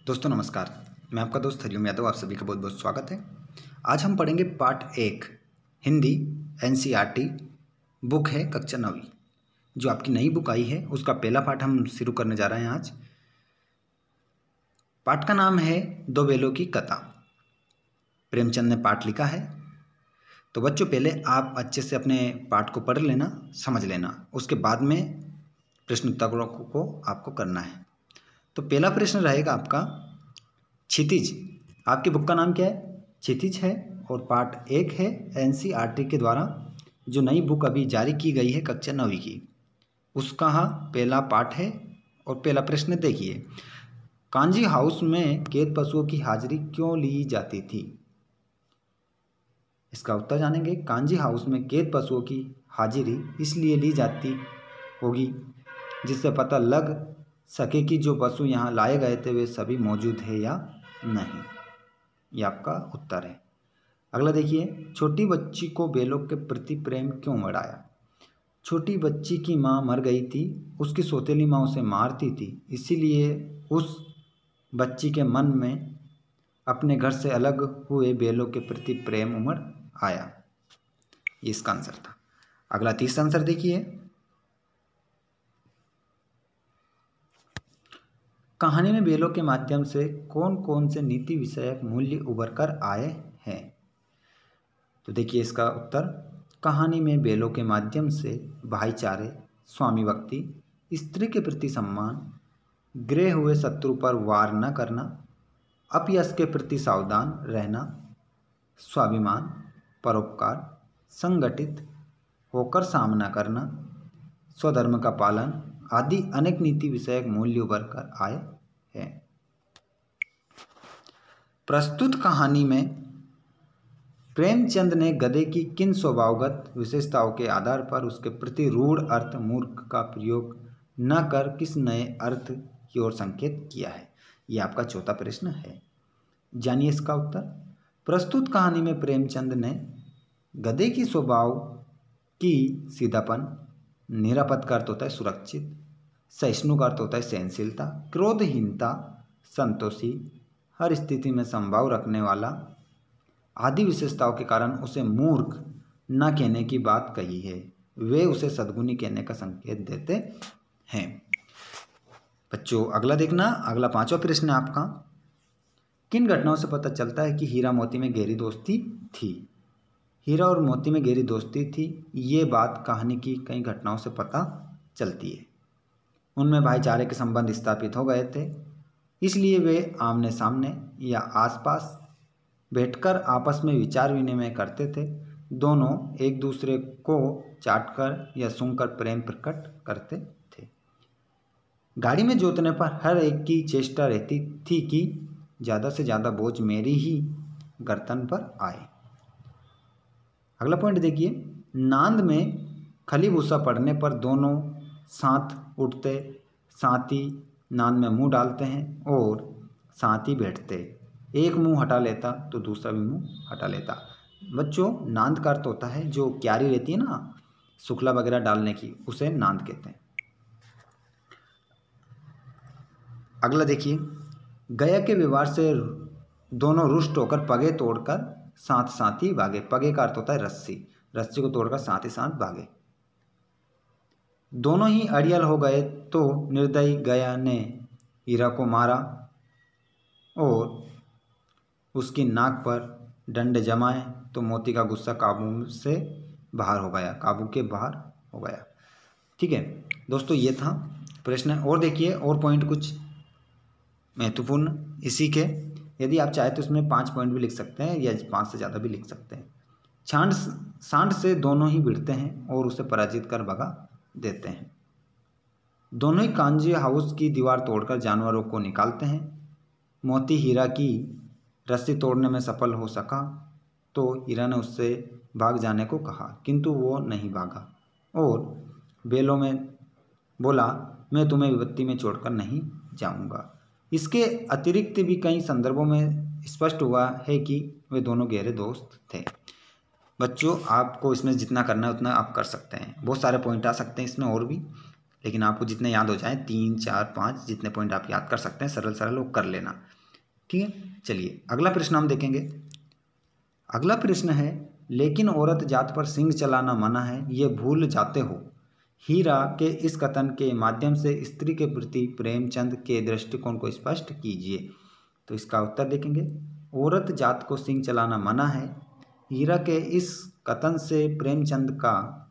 दोस्तों नमस्कार। मैं आपका दोस्त हरिओम यादव, आप सभी का बहुत बहुत स्वागत है। आज हम पढ़ेंगे पार्ट 1 हिंदी एनसीईआरटी बुक है कक्षा 9वीं। जो आपकी नई बुक आई है उसका पहला पार्ट हम शुरू करने जा रहे हैं आज। पाठ का नाम है दो बेलों की कथा। प्रेमचंद ने पाठ लिखा है। तो बच्चों पहले आप अच्छे से अपने पाठ को पढ़ लेना, समझ लेना, उसके बाद में प्रश्न उत्तरों को आपको करना है। तो पहला प्रश्न रहेगा आपका क्षितिज। आपकी बुक का नाम क्या है? क्षितिज है और पार्ट 1 है एनसीईआरटी के द्वारा जो नई बुक अभी जारी की गई है कक्षा 9वीं की, उसका पहला पाठ है। और पहला प्रश्न देखिए, कांजी हाउस में कैद पशुओं की हाजिरी क्यों ली जाती थी? इसका उत्तर जानेंगे। कांजी हाउस में कैद पशुओं की हाजिरी इसलिए ली जाती होगी जिससे पता लग सके कि जो पशु यहाँ लाए गए थे वे सभी मौजूद है या नहीं। ये आपका उत्तर है। अगला देखिए, छोटी बच्ची को बैलों के प्रति प्रेम क्यों बढ़ाया? छोटी बच्ची की माँ मर गई थी, उसकी सौतेली माँ उसे मारती थी, इसीलिए उस बच्ची के मन में अपने घर से अलग हुए बैलों के प्रति प्रेम उमड़ आया। ये इसका आंसर था। अगला तीसरा आंसर देखिए, कहानी में बैलों के माध्यम से कौन कौन से नीति विषयक मूल्य उभर कर आए हैं? तो देखिए इसका उत्तर, कहानी में बैलों के माध्यम से भाईचारे, स्वामी भक्ति, स्त्री के प्रति सम्मान, गिरे हुए शत्रु पर वार न करना, अपयश के प्रति सावधान रहना, स्वाभिमान, परोपकार, संगठित होकर सामना करना, स्वधर्म का पालन आदि अनेक नीति विषयक मूल्य उभर कर आए हैं। प्रस्तुत कहानी में प्रेमचंद ने गधे की किन स्वभावगत विशेषताओं के आधार पर उसके प्रति रूढ़ अर्थ मूर्ख का प्रयोग न कर किस नए अर्थ की ओर संकेत किया है? यह आपका चौथा प्रश्न है। जानिए इसका उत्तर। प्रस्तुत कहानी में प्रेमचंद ने गधे की स्वभाव की सीधापन, निरापद का अर्थ होता है सुरक्षित, सहिष्णु का अर्थ होता है सहनशीलता, क्रोधहीनता, संतोषी, हर स्थिति में संभाव रखने वाला आदि विशेषताओं के कारण उसे मूर्ख न कहने की बात कही है। वे उसे सद्गुणी कहने का संकेत देते हैं। बच्चों अगला देखना, अगला पांचवा प्रश्न है आपका, किन घटनाओं से पता चलता है कि हीरा मोती में गहरी दोस्ती थी? हीरा और मोती में गहरी दोस्ती थी, ये बात कहानी की कई घटनाओं से पता चलती है। उनमें भाईचारे के संबंध स्थापित हो गए थे, इसलिए वे आमने सामने या आसपास बैठकर आपस में विचार विनिमय करते थे। दोनों एक दूसरे को चाटकर या सूंघकर प्रेम प्रकट करते थे। गाड़ी में जोतने पर हर एक की चेष्टा रहती थी कि ज़्यादा से ज़्यादा बोझ मेरी ही गर्दन पर आए। अगला पॉइंट देखिए, नांद में खली भूसा पड़ने पर दोनों साथ उठते, साथ ही नांद में मुंह डालते हैं और साथ ही बैठते। एक मुंह हटा लेता तो दूसरा भी मुंह हटा लेता। बच्चों नांद का अर्थ होता है जो क्यारी रहती है ना, शुक्ला वगैरह डालने की, उसे नांद कहते हैं। अगला देखिए, गया के व्यवहार से दोनों रुष्ट होकर पगे तोड़कर साथ साथ ही भागे। पगे का अर्थ होता है रस्सी, रस्सी को तोड़कर साथ ही साथ भागे। दोनों ही अड़ियल हो गए तो निर्दयी गया ने हीरा को मारा और उसकी नाक पर डंडे जमाए तो मोती का गुस्सा काबू से बाहर हो गया, काबू के बाहर हो गया। ठीक है दोस्तों, ये था प्रश्न। और देखिए और पॉइंट कुछ महत्वपूर्ण इसी के, यदि आप चाहे तो इसमें 5 पॉइंट भी लिख सकते हैं या 5 से ज़्यादा भी लिख सकते हैं। सांड से दोनों ही भिड़ते हैं और उसे पराजित कर भगा देते हैं। दोनों ही कांजी हाउस की दीवार तोड़कर जानवरों को निकालते हैं। मोती हीरा की रस्सी तोड़ने में सफल हो सका तो हीरा ने उससे भाग जाने को कहा, किंतु वो नहीं भागा और बैलों में बोला, मैं तुम्हें विपत्ति में छोड़कर नहीं जाऊंगा। इसके अतिरिक्त भी कई संदर्भों में स्पष्ट हुआ है कि वे दोनों गहरे दोस्त थे। बच्चों आपको इसमें जितना करना है उतना आप कर सकते हैं। बहुत सारे पॉइंट आ सकते हैं इसमें और भी, लेकिन आपको जितने याद हो जाए 3, 4, 5 जितने पॉइंट आप याद कर सकते हैं सरल सरल वो कर लेना। ठीक है, चलिए अगला प्रश्न हम देखेंगे। अगला प्रश्न है, लेकिन औरत जात पर सिंह चलाना मना है, ये भूल जाते हो। हीरा के इस कथन के माध्यम से स्त्री के प्रति प्रेमचंद के दृष्टिकोण को स्पष्ट कीजिए। तो इसका उत्तर देखेंगे। औरत जात को सिंह चलाना मना है, हीरा के इस कथन से प्रेमचंद का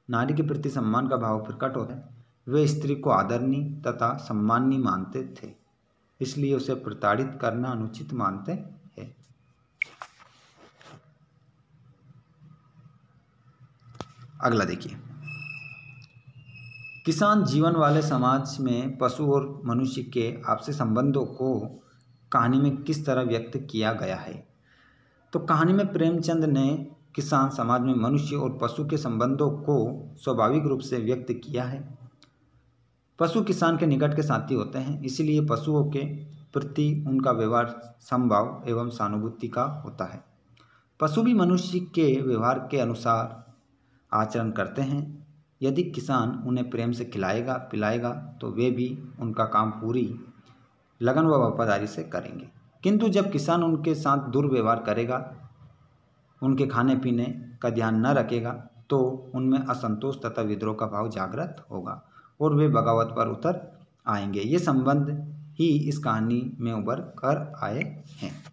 नारी के प्रति सम्मान का भाव प्रकट होता है। वे स्त्री को आदरणीय तथा सम्माननीय मानते थे, इसलिए उसे प्रताड़ित करना अनुचित मानते हैं। अगला देखिए, किसान जीवन वाले समाज में पशु और मनुष्य के आपसी संबंधों को कहानी में किस तरह व्यक्त किया गया है। तो कहानी में प्रेमचंद ने किसान समाज में मनुष्य और पशु के संबंधों को स्वाभाविक रूप से व्यक्त किया है। पशु किसान के निकट के साथी होते हैं, इसलिए पशुओं के प्रति उनका व्यवहार समभाव एवं सहानुभूति का होता है। पशु भी मनुष्य के व्यवहार के अनुसार आचरण करते हैं। यदि किसान उन्हें प्रेम से खिलाएगा पिलाएगा तो वे भी उनका काम पूरी लगन व वफादारी से करेंगे। किंतु जब किसान उनके साथ दुर्व्यवहार करेगा, उनके खाने पीने का ध्यान न रखेगा, तो उनमें असंतोष तथा विद्रोह का भाव जागृत होगा और वे बगावत पर उतर आएंगे। ये संबंध ही इस कहानी में उभर कर आए हैं।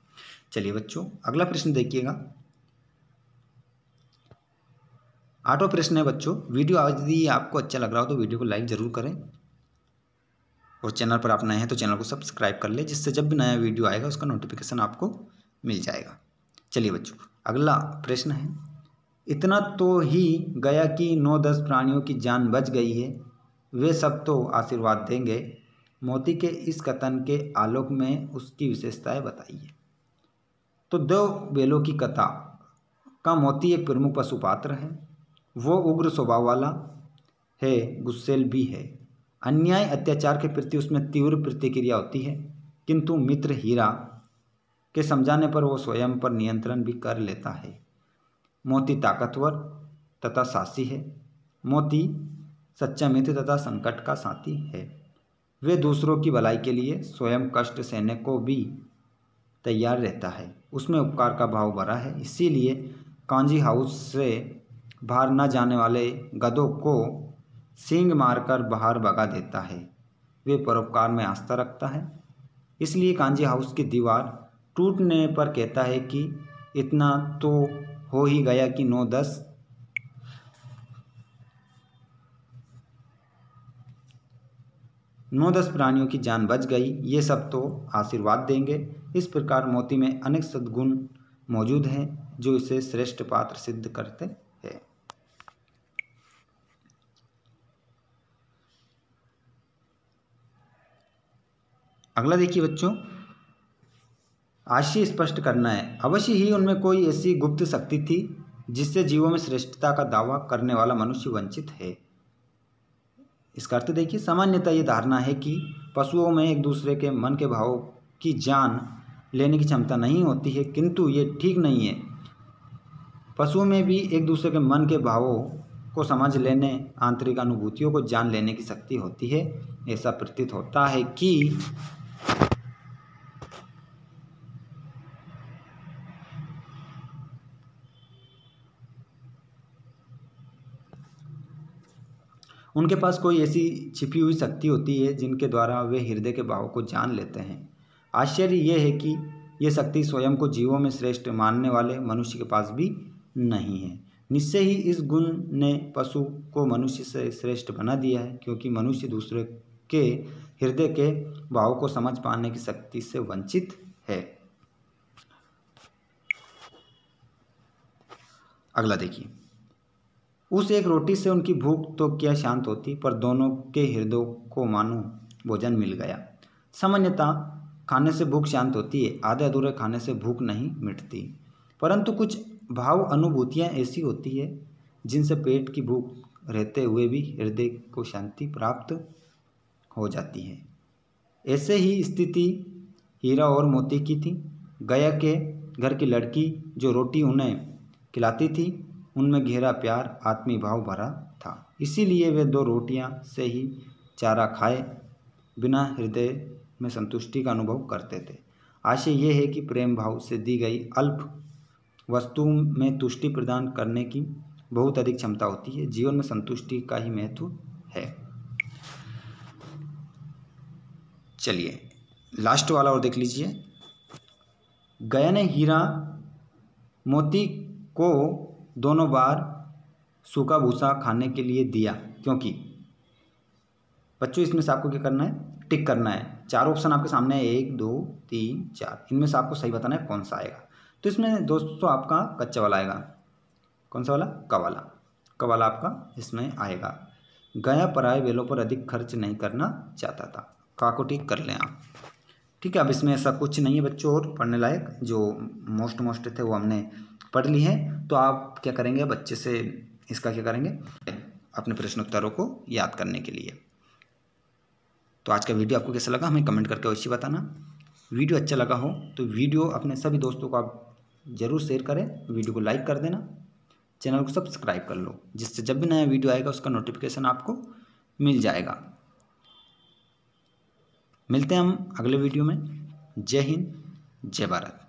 चलिए बच्चों अगला प्रश्न देखिएगा। 8वां प्रश्न है बच्चों, वीडियो यदि आपको अच्छा लग रहा हो तो वीडियो को लाइक ज़रूर करें और चैनल पर आप नए हैं तो चैनल को सब्सक्राइब कर ले, जिससे जब भी नया वीडियो आएगा उसका नोटिफिकेशन आपको मिल जाएगा। चलिए बच्चों अगला प्रश्न है, इतना तो ही गया कि 9-10 प्राणियों की जान बच गई है, वे सब तो आशीर्वाद देंगे। मोती के इस कथन के आलोक में उसकी विशेषताएं बताइए। तो 2 बैलों की कथा का मोती एक प्रमुख पशु पात्र है। वो उग्र स्वभाव वाला है, गुस्सैल भी है। अन्याय अत्याचार के प्रति उसमें तीव्र प्रतिक्रिया होती है, किंतु मित्र हीरा के समझाने पर वो स्वयं पर नियंत्रण भी कर लेता है। मोती ताकतवर तथा साहसी है। मोती सच्चा मित्र तथा संकट का साथी है। वे दूसरों की भलाई के लिए स्वयं कष्ट सहने को भी तैयार रहता है। उसमें उपकार का भाव भरा है, इसीलिए कांजी हाउस से बाहर न जाने वाले गधों को सींग मारकर बाहर भगा देता है। वे परोपकार में आस्था रखता है, इसलिए कांजी हाउस की दीवार टूटने पर कहता है कि इतना तो हो ही गया कि 9-10 प्राणियों की जान बच गई, ये सब तो आशीर्वाद देंगे। इस प्रकार मोती में अनेक सद्गुण मौजूद हैं जो इसे श्रेष्ठ पात्र सिद्ध करते हैं। अगला देखिए बच्चों, आशय स्पष्ट करना है। अवश्य ही उनमें कोई ऐसी गुप्त शक्ति थी जिससे जीवों में श्रेष्ठता का दावा करने वाला मनुष्य वंचित है। इसका अर्थ देखिए, सामान्यतः ये धारणा है कि पशुओं में एक दूसरे के मन के भावों की जान लेने की क्षमता नहीं होती है, किंतु ये ठीक नहीं है। पशुओं में भी एक दूसरे के मन के भावों को समझ लेने, आंतरिक अनुभूतियों को जान लेने की शक्ति होती है। ऐसा प्रतीत होता है कि उनके पास कोई ऐसी छिपी हुई शक्ति होती है जिनके द्वारा वे हृदय के भावों को जान लेते हैं। आश्चर्य यह है कि यह शक्ति स्वयं को जीवों में श्रेष्ठ मानने वाले मनुष्य के पास भी नहीं है। निश्चय ही इस गुण ने पशु को मनुष्य से श्रेष्ठ बना दिया है, क्योंकि मनुष्य दूसरे के हृदय के भावों को समझ पाने की शक्ति से वंचित है। अगला देखिए, उस एक रोटी से उनकी भूख तो क्या शांत होती, पर दोनों के हृदयों को मानो भोजन मिल गया। सामान्यतः खाने से भूख शांत होती है, आधे अधूरे खाने से भूख नहीं मिटती। परंतु कुछ भाव अनुभूतियाँ ऐसी होती है जिनसे पेट की भूख रहते हुए भी हृदय को शांति प्राप्त हो जाती है। ऐसे ही स्थिति हीरा और मोती की थी। गया के घर की लड़की जो रोटी उन्हें खिलाती थी, उनमें गहरा प्यार, आत्मीय भाव भरा था, इसीलिए वे 2 रोटियां से ही चारा खाए बिना हृदय में संतुष्टि का अनुभव करते थे। आशय यह है कि प्रेम भाव से दी गई अल्प वस्तु में तुष्टि प्रदान करने की बहुत अधिक क्षमता होती है। जीवन में संतुष्टि का ही महत्व है। चलिए लास्ट वाला और देख लीजिए। गया ने हीरा मोती को दोनों बार सूखा भूसा खाने के लिए दिया क्योंकि। बच्चों इसमें से आपको क्या करना है, टिक करना है। 4 ऑप्शन आपके सामने है, 1 2 3 4, इनमें से आपको सही बताना है कौन सा आएगा। तो इसमें दोस्तों आपका कच्चा वाला आएगा। कौन सा वाला? क वाला। क वाला आपका इसमें आएगा। गया पराये बैलों पर अधिक खर्च नहीं करना चाहता था। का को टिक कर लें आप। ठीक है, अब इसमें ऐसा कुछ नहीं है बच्चों और पढ़ने लायक, जो मोस्ट थे वो हमने पढ़ ली है। तो आप क्या करेंगे, बच्चे से इसका क्या करेंगे, अपने प्रश्नोत्तरों को याद करने के लिए। तो आज का वीडियो आपको कैसा लगा हमें कमेंट करके अवश्य बताना। वीडियो अच्छा लगा हो तो वीडियो अपने सभी दोस्तों को आप ज़रूर शेयर करें, वीडियो को लाइक कर देना, चैनल को सब्सक्राइब कर लो, जिससे जब भी नया वीडियो आएगा उसका नोटिफिकेशन आपको मिल जाएगा। मिलते हैं हम अगले वीडियो में। जय हिंद, जय भारत।